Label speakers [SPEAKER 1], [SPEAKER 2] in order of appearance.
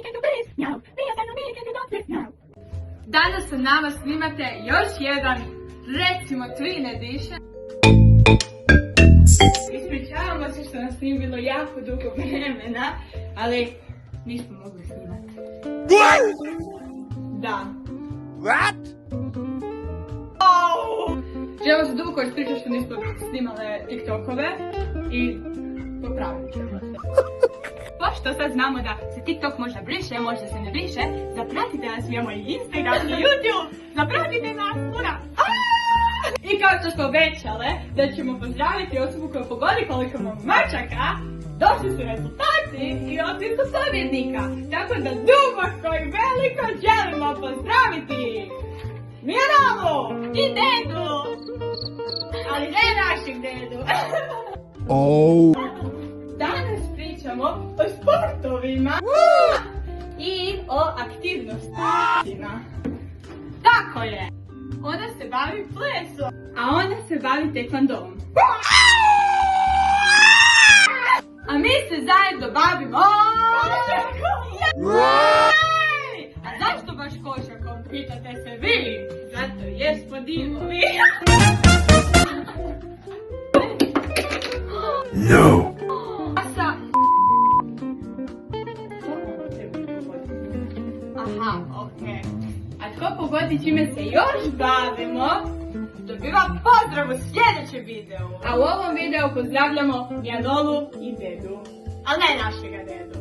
[SPEAKER 1] can you please? Miau. Mia, can you me? Can you not please? Miau.
[SPEAKER 2] Danas sa nama snimate još jedan, recimo, Twin Edition. Ispričavamo se što nas nije bilo jako dugo vremena, ali nismo mogli snimati. Da.
[SPEAKER 3] What?
[SPEAKER 2] Želim se duboko ispričati što nismo snimale TikTokove i popravit ćemo se. Pošto sad znamo da se TikTok možda briše, možda se ne briše, zapratite nas, imamo i Instagram i YouTube, zapratite nas, ura! I kao što smo obećale da ćemo pozdraviti osobu koja pogodi koliko imamo mačaka, došli su rezultati i osim su pobjednika. Tako da duboko i veliko želimo pozdraviti Miranu i dedu! Ali ne našeg dedu!
[SPEAKER 3] Oh.
[SPEAKER 2] Danas pričamo o sportovima i o aktivnostima. Tako je! Ona se bavi plesom, a ona se bavi taekwondom. A mi se zajedno bavimo... A zašto baš košarkom, pitate se vi? Zato jer smo divovi.
[SPEAKER 3] No.
[SPEAKER 2] Aha, okej. A tko pogodi čime se još bavimo, dobiva pozdrav u sljedećem videu. A u ovom videu pozdravljamo Janolu i dedu. Ali ne našega dedu.